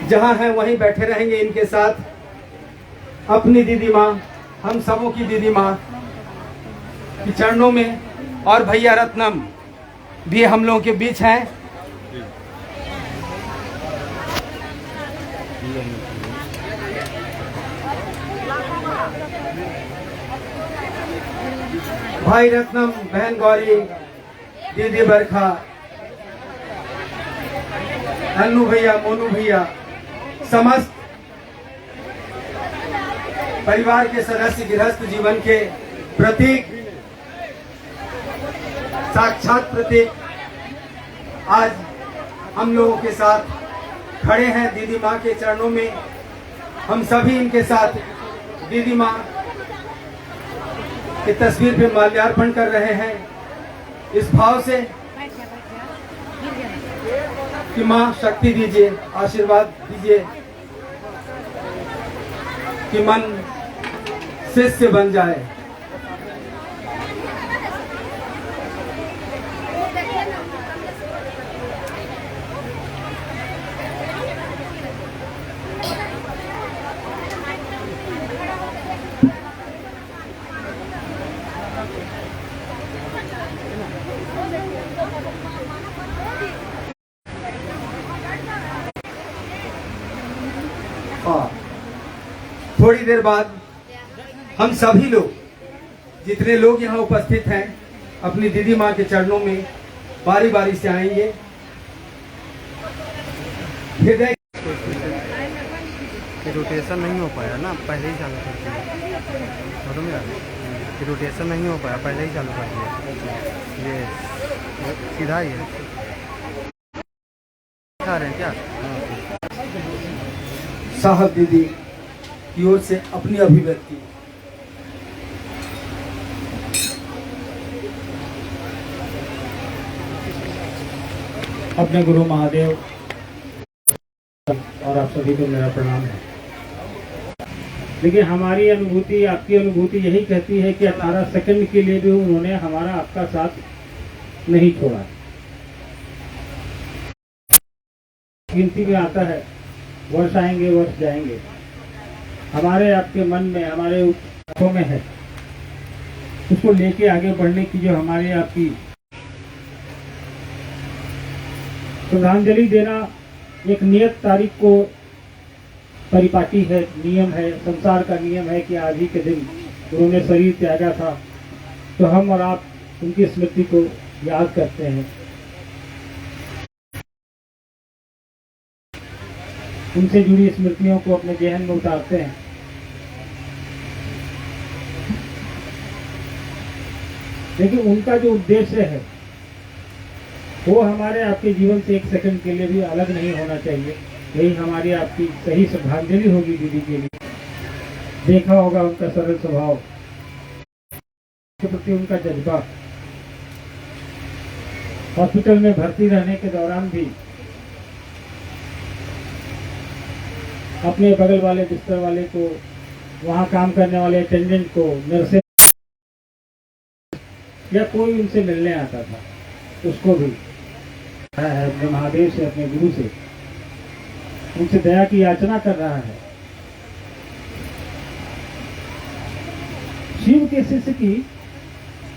जहां हैं वहीं बैठे रहेंगे इनके साथ। अपनी दीदी माँ, हम सबों की दीदी माँ के चरणों में, और भैया रत्नम भी हम लोगों के बीच हैं। भाई रत्नम, बहन गौरी, दीदी बरखा, अन्नू भैया, मोनू भैया, समस्त परिवार के सदस्य, गृहस्थ जीवन के प्रतीक, साक्षात प्रतीक, आज हम लोगों के साथ खड़े हैं दीदी माँ के चरणों में। हम सभी इनके साथ दीदी माँ की तस्वीर पे माल्यार्पण कर रहे हैं, इस भाव से कि माँ शक्ति दीजिए, आशीर्वाद दीजिए कि मन शिष्य बन जाए। थोड़ी देर बाद हम सभी लोग, जितने लोग यहाँ उपस्थित हैं, अपनी दीदी माँ के चरणों में बारी बारी से आएंगे। रोटेशन नहीं हो पाया ना, पहले ही चालू कर दिया। रोटेशन नहीं हो पाया, पहले ही चालू कर दिया। ये सीधा ही है। खा रहे हैं क्या? साहब दीदी की ओर से अपनी अभिव्यक्ति। अपने गुरु महादेव और आप सभी को मेरा प्रणाम है। देखिए, हमारी अनुभूति, आपकी अनुभूति यही कहती है कि 18 सेकंड के लिए भी उन्होंने हमारा आपका साथ नहीं छोड़ा। गिनती में आता है, वर्ष आएंगे वर्ष जाएंगे। हमारे आपके मन में, हमारे आंखों में है, उसको लेके आगे बढ़ने की जो हमारी आपकी श्रद्धांजलि देना एक नियत तारीख को परिपाटी है, नियम है, संसार का नियम है कि आज ही के दिन उन्होंने शरीर त्यागा था, तो हम और आप उनकी स्मृति को याद करते हैं, उनसे जुड़ी स्मृतियों को अपने जहन में उतारते हैं। लेकिन उनका जो उद्देश्य है वो हमारे आपके जीवन से एक सेकंड के लिए भी अलग नहीं होना चाहिए। यही हमारी आपकी सही श्रद्धांजलि होगी दीदी के लिए। देखा होगा उनका सरल स्वभाव के प्रति उनका जज्बा। हॉस्पिटल में भर्ती रहने के दौरान भी अपने बगल वाले बिस्तर वाले को, वहाँ काम करने वाले अटेंडेंट को, नर्सें या कोई उनसे मिलने आता था, उसको भी है अपने महादेव से, अपने गुरु से, उनसे दया की याचना कर रहा है। शिव के शिष्य की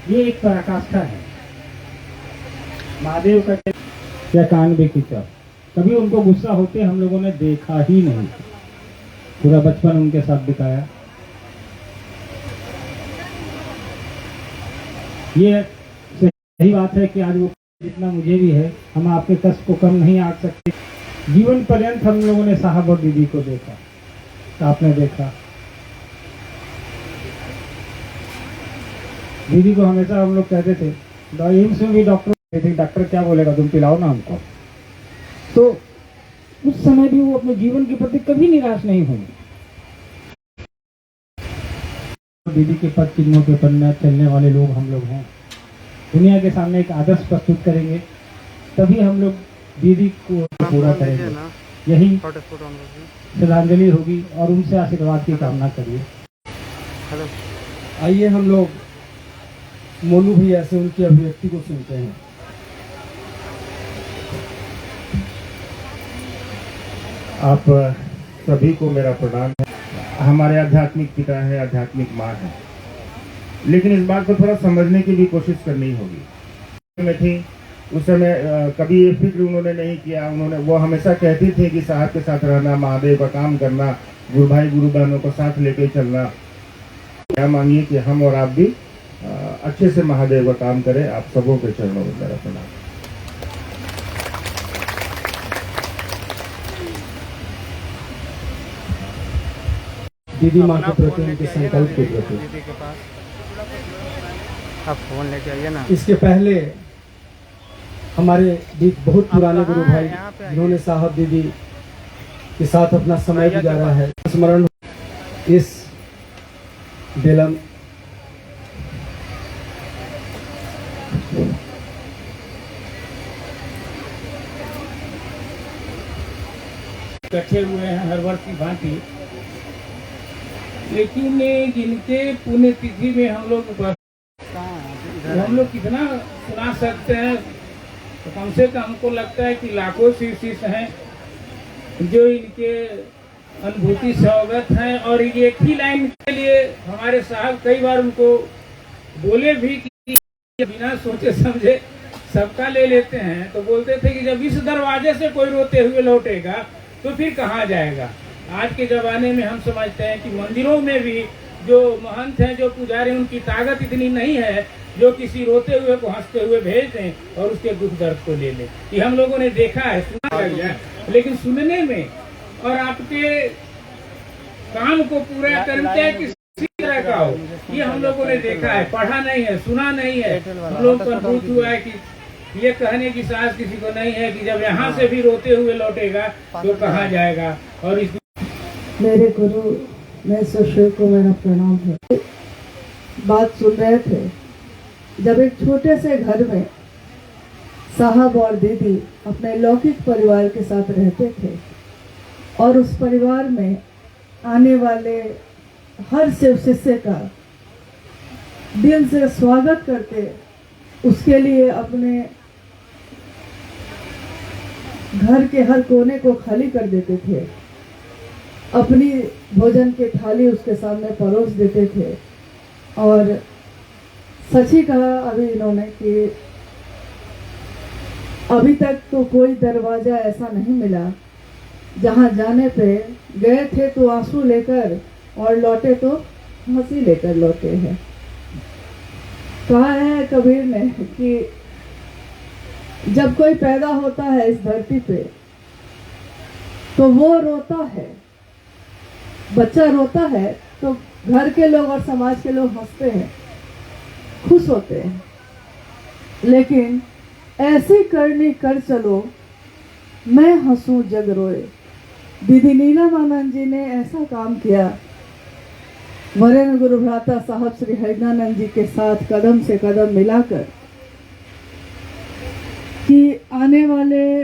ये एक पराकाष्ठा है। महादेव का क्या कान भी खींचा, कभी उनको गुस्सा होते हम लोगों ने देखा ही नहीं। पूरा बचपन उनके साथ बिताया। ये सही बात है कि आज वो जितना मुझे भी है, हम आपके कष्ट को कम नहीं आंक सकते। जीवन पर्यंत हम लोगों ने साहब और दीदी को देखा, आपने देखा। दीदी को हमेशा हम लोग कहते थे, एम्स में भी डॉक्टर क्या बोलेगा, तुम पिलाओ ना हमको। तो उस समय भी वो अपने जीवन के प्रति कभी निराश नहीं हुई। दीदी के पद चिन्हों के पन्ने चलने वाले लोग हम लोग हैं। दुनिया के सामने एक आदर्श प्रस्तुत करेंगे, तभी हम लोग दीदी को पूरा करेंगे। यही श्रद्धांजलि होगी और उनसे आशीर्वाद की कामना करिए। आइए हम लोग मोनू भैया से उनकी अभिव्यक्ति को सुनते हैं। आप सभी को मेरा प्रणाम है। हमारे आध्यात्मिक पिता है, आध्यात्मिक माँ है, लेकिन इस बात को थोड़ा समझने की भी कोशिश करनी होगी। मैं थी उस समय कभी ये फिक्र उन्होंने नहीं किया। वो हमेशा कहते थे कि साहब के साथ रहना, महादेव का काम करना, गुरु भाई गुरु बहनों को साथ लेके चलना। क्या मांगिए कि हम और आप भी अच्छे से महादेव का काम करें। आप सबों के चरणों में मेरा प्रणाम। दीदी माँ के प्रति उनके संकल्प के प्रति। दीदी के पास आप फोन लेके आइए ना। इसके पहले हमारे बहुत पुराने गुरु भाई जिन्होंने साहब दीदी के साथ अपना समय गुजारा है, स्मरण इस बेलम इकट्ठे हुए हैं हर वर्ष की भांति, लेकिन जिनके पुण्यतिथि में हम लोग हम लोग कितना सुना सकते हैं। तो कम से कम हमको लगता है कि लाखों शिष्य हैं जो इनके अनुभूति से अवगत हैं। और ये एक ही लाइन के लिए हमारे साहब कई बार उनको बोले भी कि बिना सोचे समझे सबका ले लेते हैं। तो बोलते थे कि जब इस दरवाजे से कोई रोते हुए लौटेगा तो फिर कहाँ जाएगा। आज के जमाने में हम समझते हैं कि मंदिरों में भी जो महंत हैं, जो पुजारी, उनकी ताकत इतनी नहीं है जो किसी रोते हुए को हंसते हुए भेज दें और उसके दुख दर्द को ले लें। ये हम लोगों ने देखा है, सुना है, लेकिन सुनने में और आपके काम को पूरा करने में किसी तरह का हो, ये हम लोगों ने देखा है। पढ़ा नहीं है, सुना नहीं है। हम लोग को अनुभूत हुआ है कि ये कहने की साहस किसी को नहीं है कि जब यहाँ से भी रोते हुए लौटेगा तो कहाँ जाएगा। और इस मेरे गुरु मैं सुश्री को मेरा प्रणाम है। बात सुन रहे थे, जब एक छोटे से घर में साहब और दीदी अपने लौकिक परिवार के साथ रहते थे और उस परिवार में आने वाले हर शिव शिष्य का दिल से स्वागत करते, उसके लिए अपने घर के हर कोने को खाली कर देते थे, अपनी भोजन की थाली उसके सामने परोस देते थे। और सच ही कहा अभी इन्होंने कि अभी तक तो कोई दरवाजा ऐसा नहीं मिला जहां जाने पे गए थे तो आंसू लेकर और लौटे तो हंसी लेकर लौटे हैं। कहा है कबीर ने कि जब कोई पैदा होता है इस धरती पे तो वो रोता है, बच्चा रोता है तो घर के लोग और समाज के लोग हंसते हैं, खुश होते हैं। लेकिन ऐसी करनी कर चलो मैं हंसूं जग रोए। दीदी नीलामानंद जी ने ऐसा काम किया, वरेण्य गुरु भ्राता साहब श्री हरिनानंद जी के साथ कदम से कदम मिलाकर कि आने वाले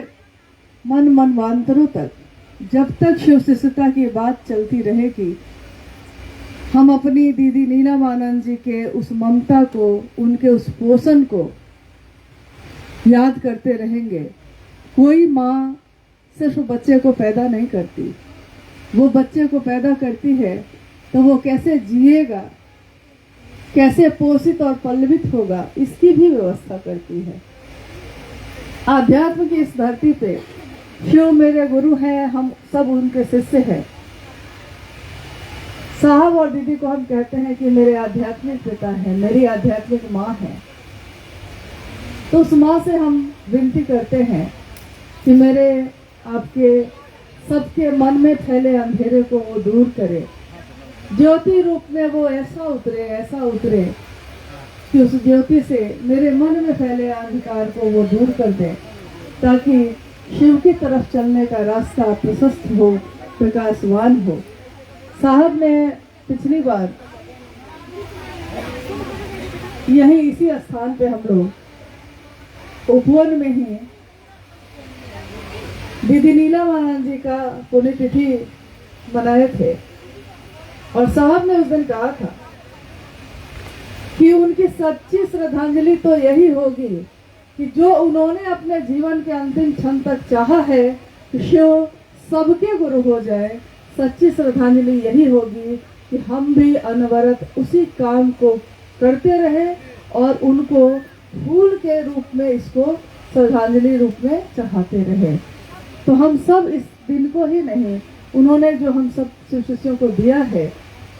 मनवांतरों तक जब तक शिव शिष्यता की बात चलती रहेगी, हम अपनी दीदी नीलामानंद जी के उस ममता को, उनके उस पोषण को याद करते रहेंगे। कोई माँ सिर्फ बच्चे को पैदा नहीं करती, वो बच्चे को पैदा करती है तो वो कैसे जिएगा, कैसे पोषित और पल्लवित होगा, इसकी भी व्यवस्था करती है। आध्यात्म की इस धरती पे शिव मेरे गुरु हैं, हम सब उनके शिष्य हैं। साहब और दीदी को हम कहते हैं कि मेरे आध्यात्मिक पिता हैं, मेरी आध्यात्मिक माँ है। तो उस माँ से हम विनती करते हैं कि मेरे आपके सबके मन में फैले अंधेरे को वो दूर करे, ज्योति रूप में वो ऐसा उतरे कि उस ज्योति से मेरे मन में फैले अंधकार को वो दूर कर दे, ताकि शिव की तरफ चलने का रास्ता प्रशस्त हो, प्रकाशवान हो। साहब ने पिछली बार यही इसी स्थान पे हम लोग उपवन में ही दीदी नीलामानंद जी का पुण्यतिथि मनाए थे और साहब ने उस दिन कहा था कि उनकी सच्ची श्रद्धांजलि तो यही होगी कि जो उन्होंने अपने जीवन के अंतिम क्षण तक चाहा है कि शिव सबके गुरु हो जाए। सच्ची श्रद्धांजलि यही होगी कि हम भी अनवरत उसी काम को करते रहे और उनको फूल के रूप में इसको श्रद्धांजलि रूप में चढ़ाते रहे। तो हम सब इस दिन को ही नहीं, उन्होंने जो हम सब शिव शिष्यों को दिया है,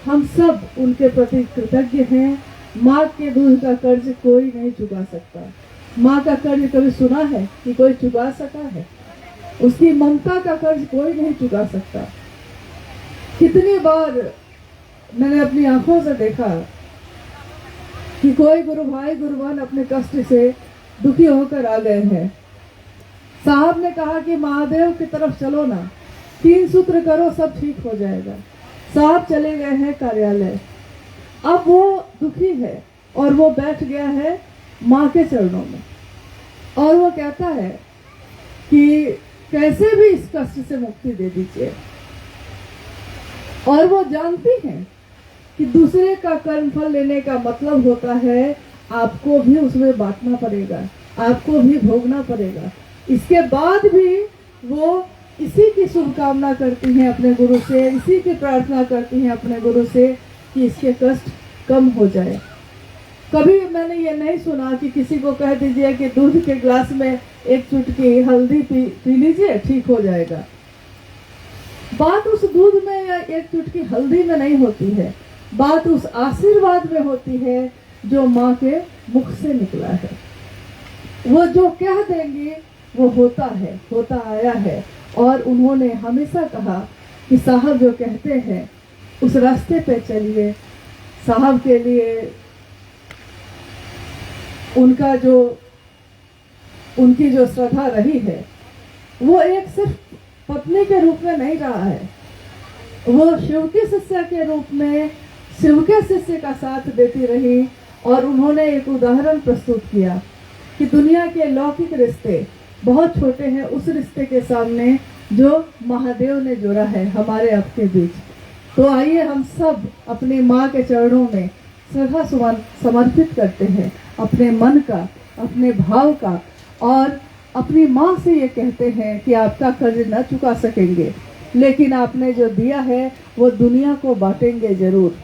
हम सब उनके प्रति कृतज्ञ हैं। माँ के दूध का कर्ज कोई नहीं चुका सकता। माँ का कर्ज कभी सुना है कि कोई चुका सका है? उसकी ममता का कर्ज कोई नहीं चुका सकता। कितनी बार मैंने अपनी आंखों से देखा कि कोई गुरु भाई गुरुवान अपने कष्ट से दुखी होकर आ गए हैं। साहब ने कहा कि महादेव की तरफ चलो ना, 3 सूत्र करो, सब ठीक हो जाएगा। साहब चले गए हैं कार्यालय। अब वो दुखी है और वो बैठ गया है माँ के चरणों में और वो कहता है कि कैसे भी इस कष्ट से मुक्ति दे दीजिए। और वो जानती हैं कि दूसरे का कर्मफल लेने का मतलब होता है आपको भी उसमें बांटना पड़ेगा, आपको भी भोगना पड़ेगा। इसके बाद भी वो इसी की शुभकामना करती हैं अपने गुरु से, इसी की प्रार्थना करती हैं अपने गुरु से कि इसके कष्ट कम हो जाए। कभी मैंने ये नहीं सुना कि किसी को कह दीजिए कि दूध के ग्लास में 1 चुटकी हल्दी पी लीजिए, ठीक हो जाएगा। बात उस दूध में या 1 चुटकी हल्दी में नहीं होती है, बात उस आशीर्वाद में होती है जो माँ के मुख से निकला है। वो जो कह देंगी वो होता है, होता आया है। और उन्होंने हमेशा कहा कि साहब जो कहते हैं उस रास्ते पे चलिए। साहब के लिए उनकी जो श्रद्धा रही है वो एक सिर्फ पत्नी के रूप में नहीं रहा है, वो शिव के शिष्य के रूप में शिव के शिष्य का साथ देती रही। और उन्होंने एक उदाहरण प्रस्तुत किया कि दुनिया के लौकिक रिश्ते बहुत छोटे हैं उस रिश्ते के सामने जो महादेव ने जोड़ा है हमारे आपके बीच। तो आइए हम सब अपनी माँ के चरणों में श्रद्धा सुमन समर्पित करते हैं, अपने मन का, अपने भाव का, और अपनी माँ से ये कहते हैं कि आपका कर्ज न चुका सकेंगे, लेकिन आपने जो दिया है वो दुनिया को बांटेंगे जरूर।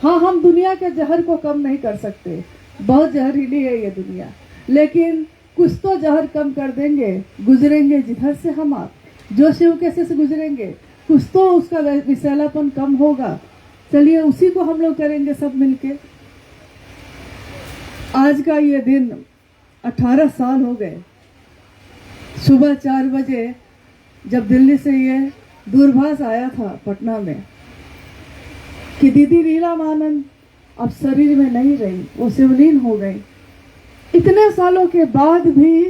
हाँ, हम दुनिया के जहर को कम नहीं कर सकते, बहुत जहरीली है ये दुनिया, लेकिन कुछ तो जहर कम कर देंगे। गुजरेंगे जिधर से हम आप, जो शिव कैसे से गुजरेंगे, कुछ तो उसका विषैलापन कम होगा। चलिए उसी को हम लोग करेंगे सब मिलके। आज का ये दिन 18 साल हो गए। सुबह 4 बजे जब दिल्ली से ये दूरभाष आया था पटना में कि दीदी नीलम अब शरीर में नहीं रही, वो शिवलीन हो गई। इतने सालों के बाद भी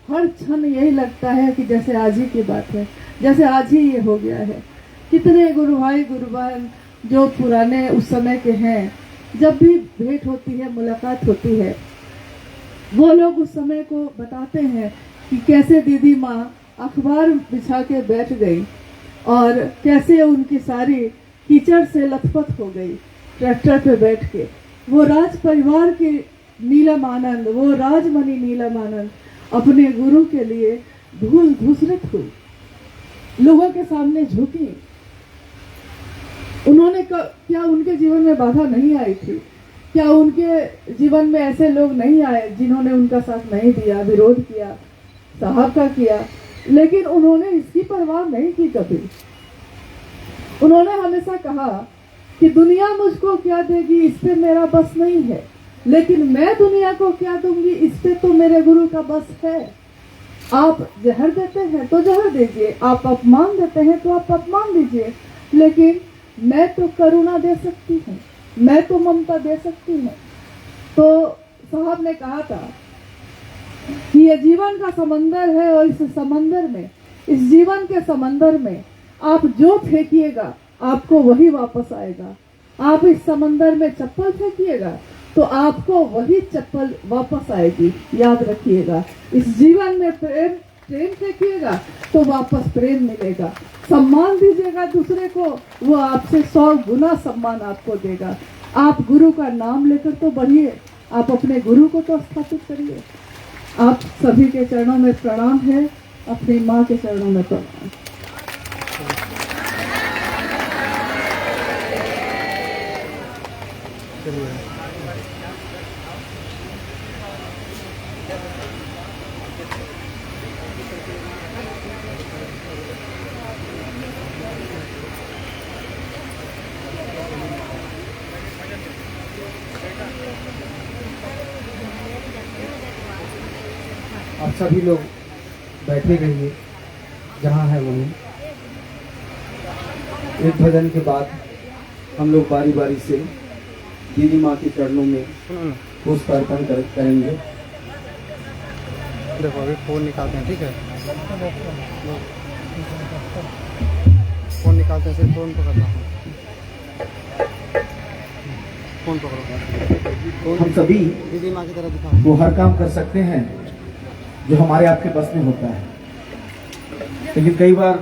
हर क्षण यही लगता है कि जैसे आज ही की बात है, जैसे आज ही ये हो गया है। कितने गुरु भाई गुरुबान जो पुराने उस समय के हैं, जब भी भेंट होती है, मुलाकात होती है, वो लोग उस समय को बताते हैं कि कैसे दीदी माँ अखबार बिछा के बैठ गई और कैसे उनकी सारी कीचड़ से लथपथ हो गई ट्रैक्टर पे बैठ के। वो राज परिवार की नीलम आनंद, वो राजमणि नीलम आनंद अपने गुरु के लिए धूल धूसरित हुई, लोगों के सामने झुकी। उन्होंने क्या उनके जीवन में बाधा नहीं आई थी? क्या उनके जीवन में ऐसे लोग नहीं आए जिन्होंने उनका साथ नहीं दिया, विरोध किया, साहब का किया? लेकिन उन्होंने इसकी परवाह नहीं की कभी। उन्होंने हमेशा कहा कि दुनिया मुझको क्या देगी इस पे मेरा बस नहीं है, लेकिन मैं दुनिया को क्या दूंगी इस पे तो मेरे गुरु का बस है। आप जहर देते हैं तो जहर दीजिए, आप अपमान देते हैं तो आप अपमान दीजिए, लेकिन मैं तो करुणा दे सकती हूँ, मैं तो ममता दे सकती हूँ। तो साहब ने कहा था कि ये जीवन का समंदर है और इस समंदर में, इस जीवन के समंदर में आप जो फेंकिएगा आपको वही वापस आएगा। आप इस समंदर में चप्पल फेंकिएगा तो आपको वही चप्पल वापस आएगी, याद रखिएगा। इस जीवन में प्रेम फेंकिएगा तो वापस प्रेम मिलेगा। सम्मान दीजिएगा दूसरे को, वो आपसे 100 गुना सम्मान आपको देगा। आप गुरु का नाम लेकर तो बढ़िए, आप अपने गुरु को तो स्थापित करिए। आप सभी के चरणों में प्रणाम है, अपनी माँ के चरणों में प्रणाम। चलिए। आप सभी लोग बैठे रहिए जहाँ है वहीं। एक भजन के बाद हम लोग बारी बारी से दीदी माँ के चरणों में पुष्प अर्पण करेंगे। देखो अभी फ़ोन निकालते हैं, ठीक है? फ़ोन निकालते हैं, सिर्फ फ़ोन पकड़ना है। फ़ोन पकड़ो। हम सभी दीदी माँ की तरह दिखाओ। वो हर काम कर सकते हैं जो हमारे आपके बस में होता है, लेकिन कई बार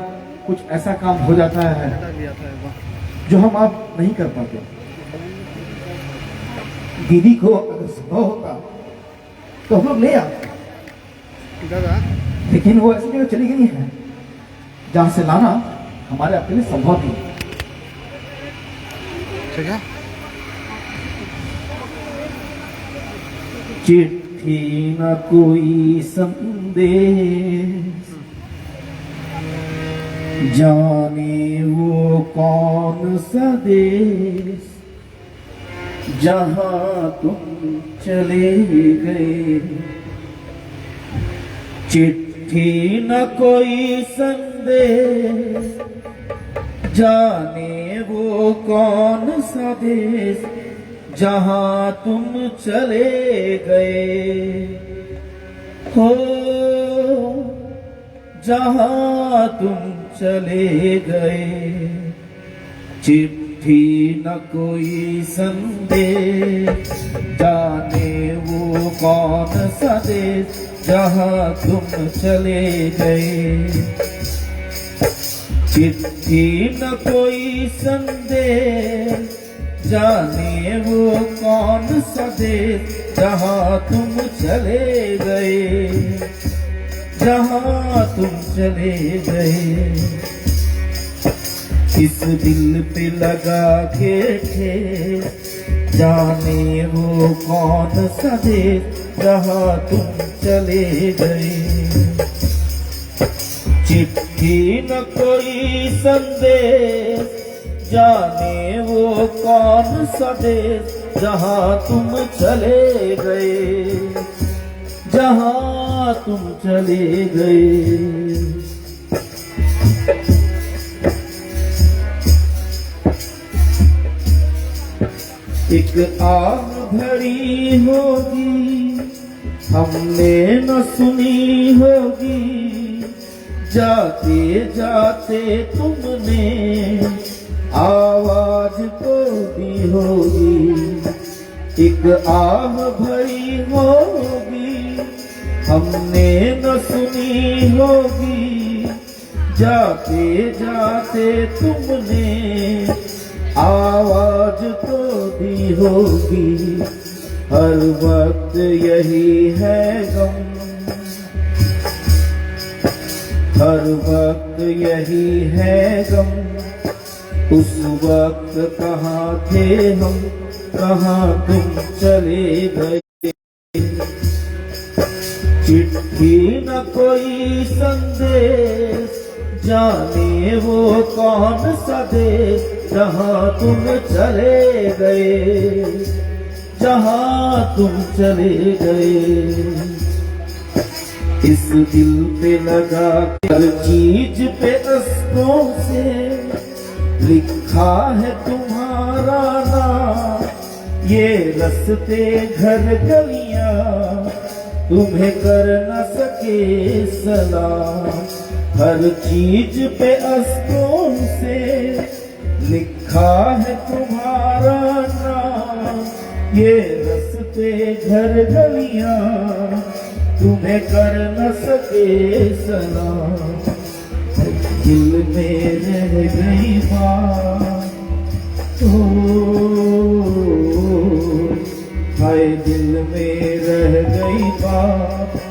कुछ ऐसा काम हो जाता है लिया था एक बार। जो हम आप नहीं कर पाते। दीदी को अगर संभव होता तो हम लोग ले आते, दादा लेकिन वो ऐसी जगह चली गई है जहां से लाना हमारे आपके लिए संभव नहीं। ठीक है। चिट्ठी न कोई संदेश, जाने वो कौन सा देश जहां तुम चले गए। चिट्ठी न कोई संदेश, जाने वो कौन सा देश जहां तुम चले गए हो, जहां तुम चले गए। चिट्ठी न कोई संदेश, जाने वो कौन सा देश जहां तुम चले गए। चिट्ठी न कोई संदेश, जाने वो कौन सा देश जहां तुम चले गए, जहां तुम चले गए। इस दिल पे लगा के थे, जाने वो कौन सा देश जहां तुम चले गए। चिट्ठी न कोई संदेश, जाने वो कौन सा देश जहां तुम चले गए, जहां तुम चले गए। एक आह भरी होगी हमने न सुनी होगी, जाते जाते तुमने आवाज तो दी होगी। एक आह भरी होगी हमने न सुनी होगी, जाते जाते तुमने आवाज तो दी होगी। हर वक्त यही है गम, हर वक्त यही है गम। उस वक्त कहाँ थे हम, कहाँ तुम चले गए। चिट्ठी न कोई संदेश, जाने वो कौन सा देश जहां तुम चले गए, जहां तुम चले गए। इस दिल पे लगा हर चीज पे अस्तों से लिखा है तुम्हारा नाम। ये रस्ते घर गलियां तुम्हें कर न सके सलाम। हर चीज पे अस्तों से लिखा है तुम्हारा नाम। ये रस्ते घर गलियां तुम्हें कर न सके सलाम। दिल में रह गई बात, हाय दिल में रह गई बात।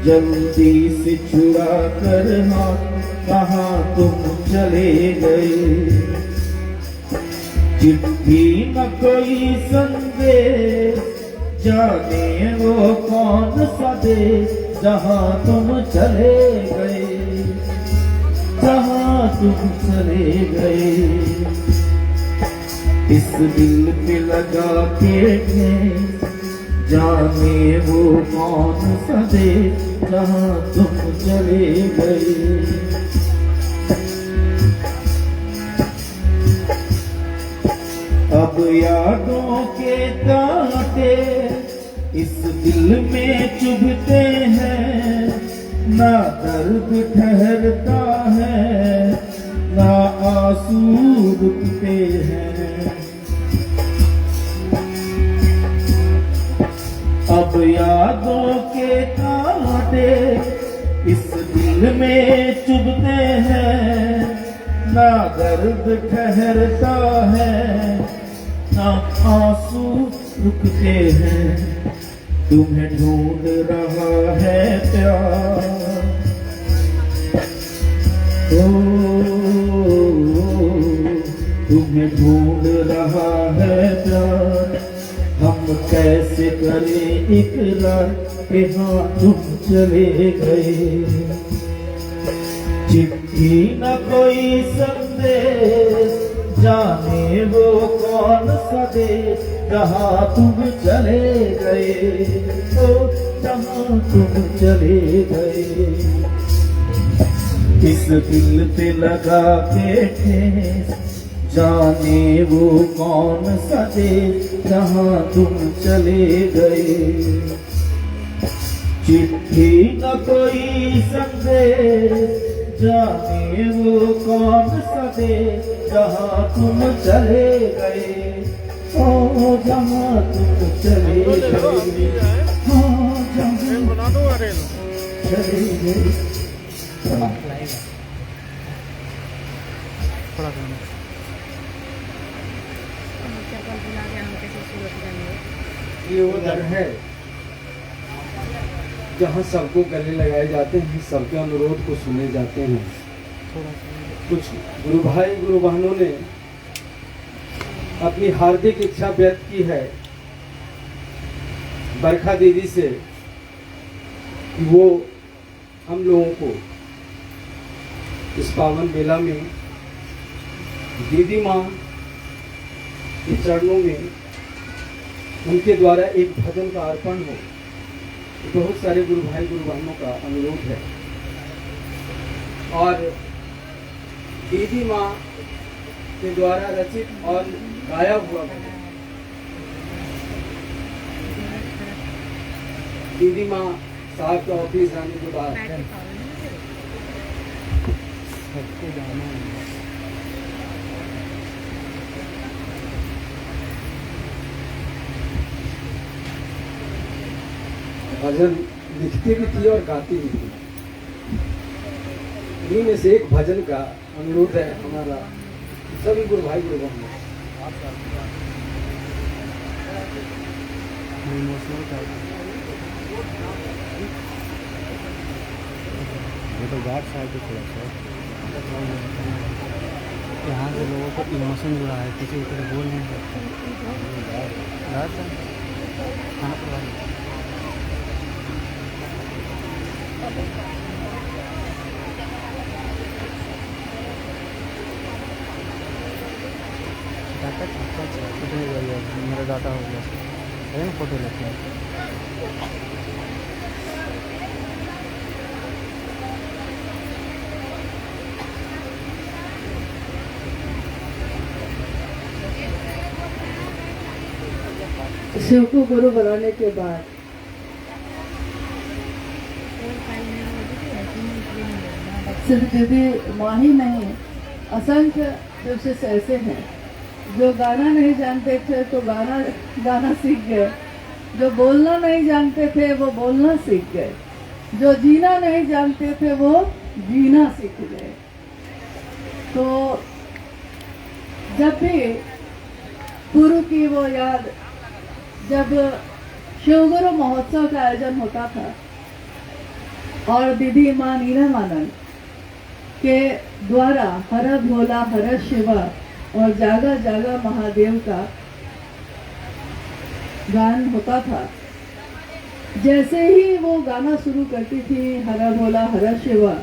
जल्दी से छुड़ा कर हाथ, कहाँ तुम चले गए। चिट्ठी न कोई संदेश, जाने वो कौन सा देश जहाँ तुम चले गए, जहाँ तुम चले गए। इस दिल पे लगा के जाने वो कौन सा देश जहाँ तुम चले गए। अब यादों के कांटे इस दिल में चुभते हैं, ना दर्द ठहरता है, ना आंसू रुकते हैं। अब यादों के कांटे इस दिल में चुभते हैं, ना दर्द ठहरता है, ना आंसू रुकते हैं। तुम्हें ढूंढ रहा है प्यार, तुम्हें ढूंढ रहा है प्यार। हम कैसे करें इकरार कि हाँ तुम चले गए। चिट्ठी न कोई संदेश, जाने वो कौन सा देश जहाँ तुम चले गए, ओ जहाँ तुम चले गए। इस दिल पे लगा के ठेस, जाने वो कौन सा देश जहाँ तुम चले गए। चिट्ठी न कोई संदेश, जाने वो कौन सा देश जहाँ तुम चले गए, ओ जहाँ तुम चले गए, हाँ जहाँ चले गए। थोड़ा सा ये वो दर है जहाँ सबको गले लगाए जाते हैं, सबके अनुरोध को सुने जाते हैं। कुछ गुरु भाई गुरु बहनों ने अपनी हार्दिक इच्छा व्यक्त की है बरखा दीदी से कि वो हम लोगों को इस पावन बेला में दीदी माँ के चरणों में उनके द्वारा एक भजन का अर्पण हो। बहुत सारे गुरु भाई गुरु बहनों का अनुरोध है और दीदी माँ के द्वारा रचित और गाया हुआ भजन। दीदी माँ साहब के ऑफिस जाने के बाद सबको जाना है। भजन लिखती भी थी और गाती भी थी। इन्हीं में से एक भजन का अनुरोध है हमारा सभी गुरु भाई गुरु बहनों। ये तो गार्ड साहब के थोड़ा सा यहाँ के लोगों को इमोशन जुड़ा है, किसी की तरह बोल नहीं सकते। गार्ड साहब कहाँ पर मेरा डाटा हो गया, फोटो लेते हैं। शिव को गुरु बनाने के बाद सिर्फ दीदी माँ ही नहीं, असंख्य शिष्य ऐसे हैं जो गाना नहीं जानते थे तो गाना सीख गए, जो बोलना नहीं जानते थे वो बोलना सीख गए, जो जीना नहीं जानते थे वो जीना सीख गए। तो जब भी गुरु की वो याद, जब शिवगुरु महोत्सव का आयोजन होता था और दीदी माँ नीलम आनंद के द्वारा हर भोला हर शिवा और जागा जागा महादेव का गान होता था। जैसे ही वो गाना शुरू करती थी, हरा भोला हरा शिवा,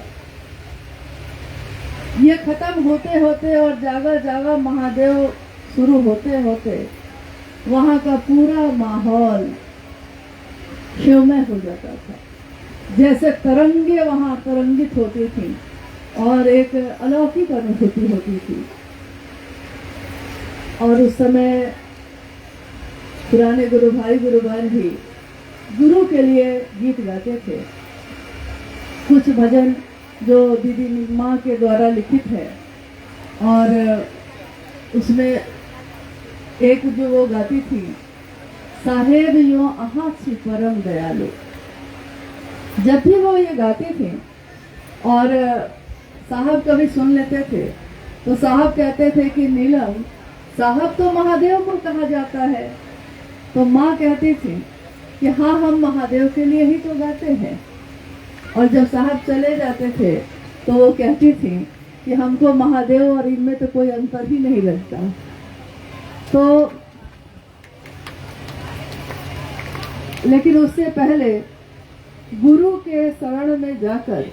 ये खत्म होते होते और जागा जागा महादेव शुरू होते होते वहाँ का पूरा माहौल शिवमय हो जाता था। जैसे तरंगे वहाँ तरंगित होती थी और एक अलौकिक अनुभूति होती थी। और उस समय पुराने गुरु भाई गुरु बहन भी गुरु के लिए गीत गाते थे। कुछ भजन जो दीदी माँ के द्वारा लिखित है, और उसमें एक जो वो गाती थी, साहेब यो आहा सी परम दयालु। जब भी वो ये गाती थी और साहब कभी सुन लेते थे तो साहब कहते थे कि नीलम, साहब तो महादेव को कहा जाता है। तो माँ कहती थी कि हाँ, हम महादेव के लिए ही तो गाते हैं। और जब साहब चले जाते थे तो वो कहती थी कि हमको महादेव और इनमें तो कोई अंतर ही नहीं लगता। तो लेकिन उससे पहले गुरु के शरण में जाकर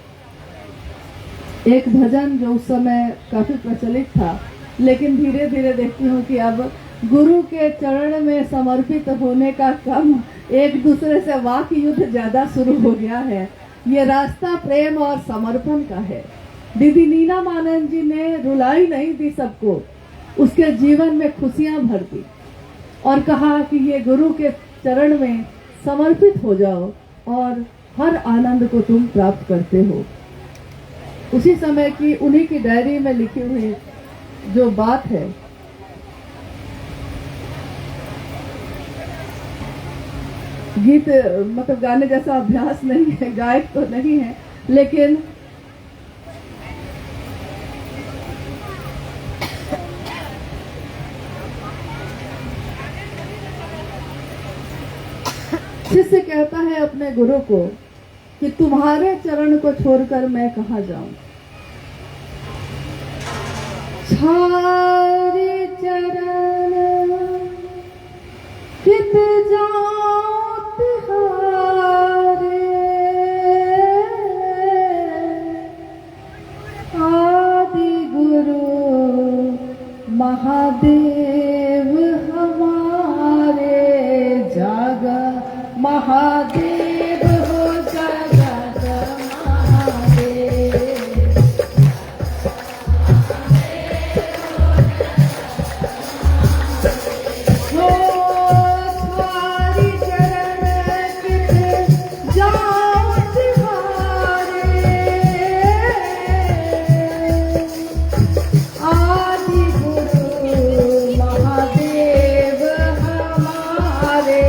एक भजन जो उस समय काफी प्रचलित था, लेकिन धीरे धीरे देखती हूँ कि अब गुरु के चरण में समर्पित होने का कम, एक दूसरे से वाक युद्ध ज्यादा शुरू हो गया है। ये रास्ता प्रेम और समर्पण का है। दीदी नीना मानन जी ने रुलाई नहीं दी सबको, उसके जीवन में खुशियां भर दी और कहा कि ये गुरु के चरण में समर्पित हो जाओ और हर आनंद को तुम प्राप्त करते हो। उसी समय की उन्हीं की डायरी में लिखी हुई जो बात है, गीत मतलब गाने जैसा अभ्यास नहीं है, गायक तो नहीं है, लेकिन शिष्य कहता है अपने गुरु को कि तुम्हारे चरण को छोड़कर मैं कहाँ जाऊं। छारी चरण कित जाऊं तिहारे, आदि गुरु महादेव हमारे, जागा महादेव हो जागा महादेव। हो थारी चरण कित जाऊं तिहारे, आदि गुरु महादेव हमारे,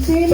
दिल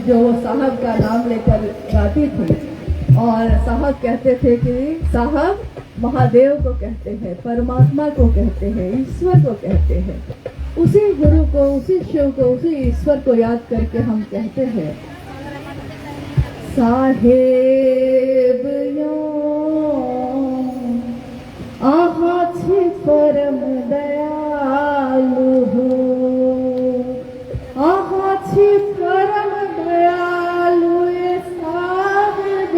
जो वो साहब का नाम लेकर गाती थी और साहब कहते थे कि साहब महादेव को कहते हैं, परमात्मा को कहते हैं, ईश्वर को कहते हैं। उसी गुरु को, उसी शिव को, उसी ईश्वर को याद करके हम कहते हैं साहेब यो आहा छी परम दयालु हो, आहा छी परम दयालु ये साहेब,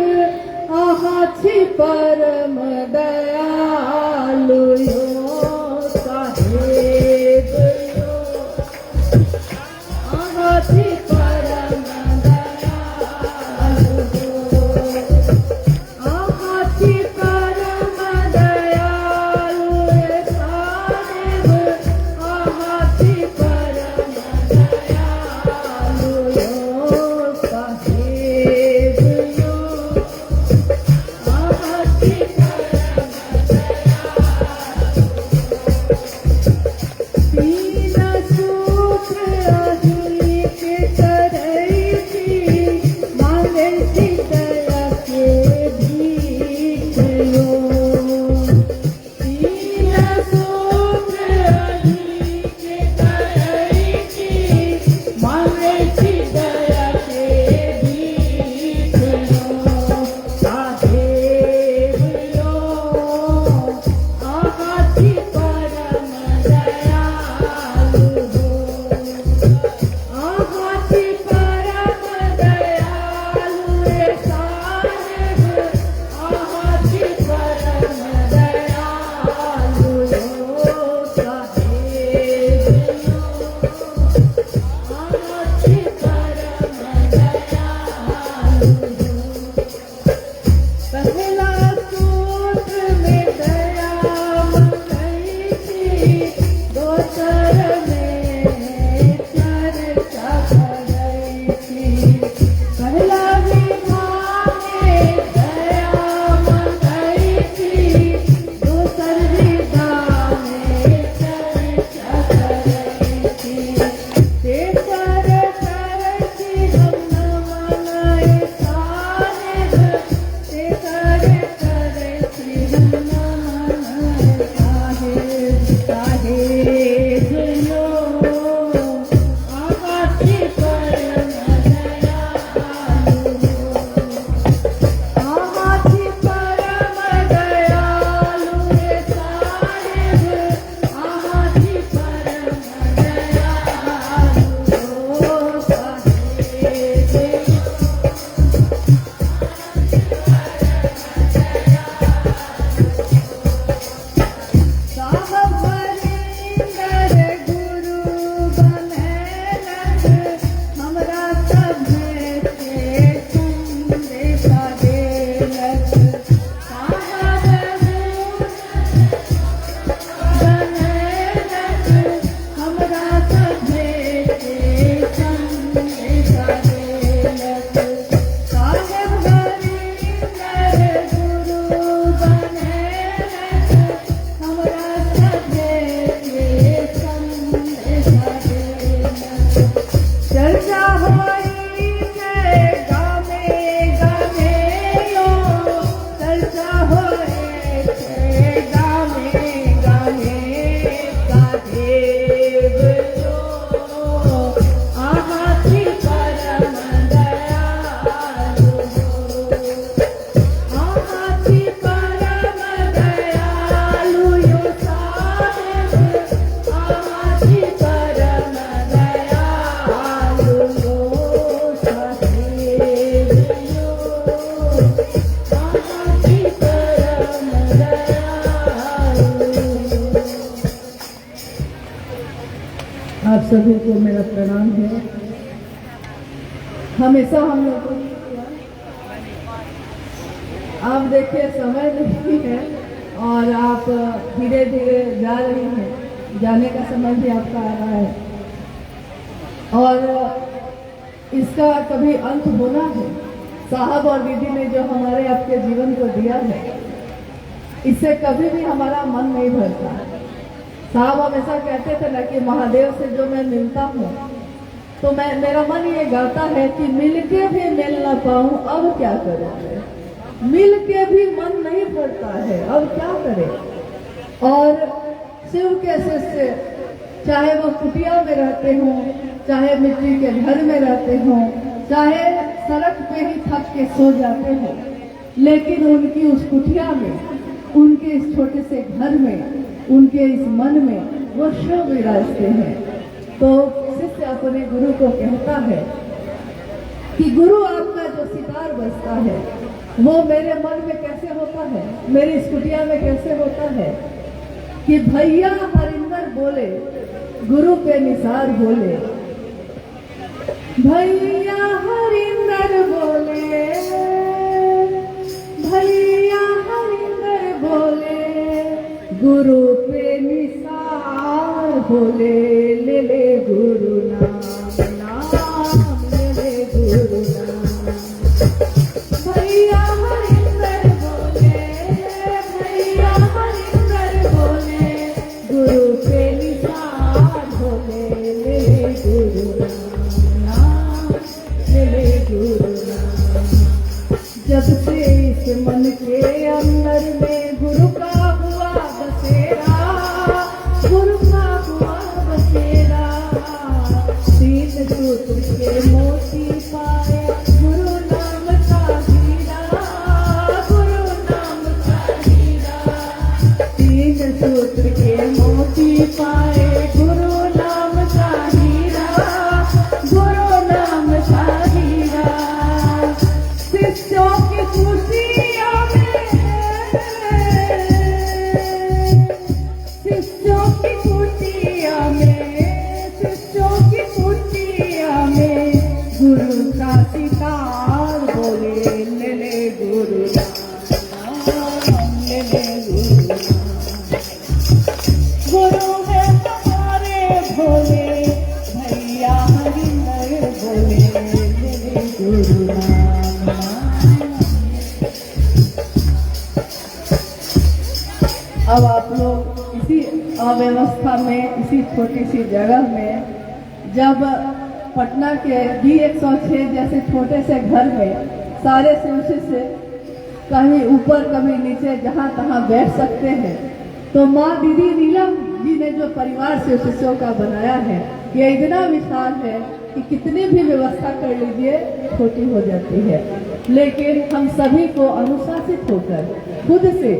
आहा छी परम दयालु यो साहेब यो, आहा छी परम दयालु हो, आहा छी परम दयालु ये साहेब, आहा छी परम दयालु यो साहेब यो, आहा छी परम तीन सूख अही के करई थी, मांगे थी दया के भीख यो। तीन सूख अही के करई थी, मांगे थी दया के भीख यो साहेब यो, आहा छी परम दयालु हो, आहा छी परम दयालु रे साहेब, आहा छी परम दयालु यो साहेब यो, आहा छी परम दयालु हो। पहला सूत्र में दया मंगई थी, दोसर में चर्चा करई थी। पहला विवाह में दया मंगई थी, दोसर विवाह में चर्चा करई थी। तेसर करई थी हम नमन सभी को मेरा प्रणाम है। हमेशा हम लोग को आप देखिए समय नहीं है और आप धीरे धीरे जा रही हैं, जाने का समय भी आपका आ रहा है और इसका कभी अंत होना है। साहब और दीदी ने जो हमारे आपके जीवन को दिया है, इससे कभी भी हमारा मन नहीं भरता। साहब हमेशा कहते थे ना कि महादेव से जो मैं मिलता हूँ तो मेरा मन ये गाता है कि मिलके भी मिल ना पाऊँ, अब क्या करें। मिल के भी मन नहीं भरता है, अब क्या करें। और शिव के शिष्य चाहे वो कुटिया में रहते हों, चाहे मिट्टी के घर में रहते हों, चाहे सड़क पे ही थक के सो जाते हों, लेकिन उनकी उस कुटिया में, उनके इस छोटे से घर में, उनके इस मन में वो शिव विराजते हैं। तो शिष्य अपने गुरु को कहता है कि गुरु आपका जो सितार बजता है वो मेरे मन में कैसे होता है, मेरी इस कुटिया में कैसे होता है कि भैया हरिंदर बोले, गुरु पे निसार बोले। भैया हरिंदर बोले, भैया हरिंदर बोले, गुरु पे निसार बोले। ले ले गुरु नाम, नाम ले ले गुरु नाम। भैया हरिंदर बोले, भैया हरिंदर बोले, गुरु पे निसार बोले। ले ले गुरु नाम, ले ले गुरु नाम। जब से इस मन के अंदर में गुरु का हुआ बसेरा, गुरु का हुआ बसेरा, तीन सूत्र के मोती पाए, गुरु नाम का हीरा, गुरु नाम का हीरा। तीन सूत्र के मोती पाए, गुरु नाम का हीरा, गुरु नाम का हीरा। शिष्यों की खुशियों में, शिष्यों की खुशियों में, शिष्यों की खुशियों में गुरु का सितार बोले। ले ले गुरु नाम, ले ले गुरु नाम। गुरु है हमारे भोले, भैया हरिंदर बोले। ले ले गुरु नाम। अब आप लोग इसी अव्यवस्था में, इसी छोटी सी जगह में, जब पटना के D106 जैसे छोटे से घर में सारे शिष्य से कहीं ऊपर कभी नीचे जहाँ तहाँ बैठ सकते हैं, तो माँ दीदी नीलम जी ने जो परिवार से शिष्यों का बनाया है, ये इतना विशाल है कि कितनी भी व्यवस्था कर लीजिए छोटी हो जाती है। लेकिन हम सभी को अनुशासित होकर खुद से,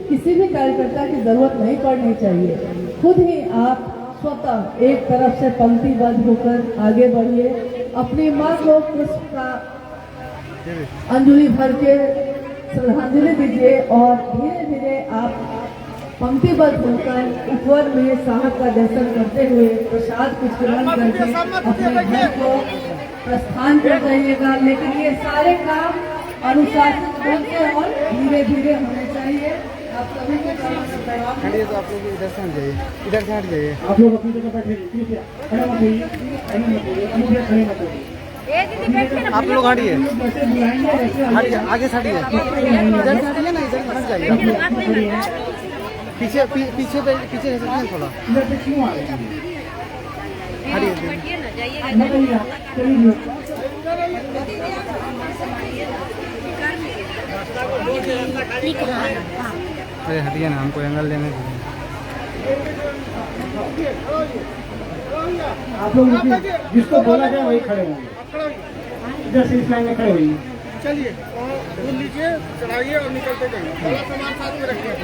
किसी भी कार्यकर्ता की जरूरत नहीं पड़नी चाहिए, खुद ही आप स्वतः एक तरफ से पंक्तिबद्ध होकर आगे बढ़िए। अपनी माँ को पुष्प का अंजलि भर के श्रद्धांजलि दीजिए और धीरे धीरे आप पंक्तिबद्ध होकर ऊपर में साहब का दर्शन करते हुए प्रसाद कुछ ग्रहण करके अपने घर को प्रस्थान कर जाइएगा। लेकिन ये सारे काम अनुशासित होकर और धीरे धीरे होने चाहिए। आप सभी के खड़िए तो आप लोग इधर से हट जाइए, इधर से हट जाइए। आप लोग अपनी जगह बैठे, प्लीज खड़े मत होइए, खड़े मत होइए, अंदर खड़े मत होइए। आप लोग हटिए, जैसे बुलाएंगे वैसे हटिए, आगे से हटिए, इधर से हटिए ना, इधर से हट जाइए। पीछे पीछे पीछे रह सकते हैं थोड़ा, इधर से क्यों आ रहे हैं? हटिए। मत आइए, चलिए। अरे हटिए ना, हमको एंगल लेने दीजिए। आप लोग जिसको बोला जाए वही खड़े होंगे, इधर से इस लाइन में खड़े होइए। चलिए बोल लीजिए, चढ़ाइए और निकलते जाइए। सामान साथ में रखिए।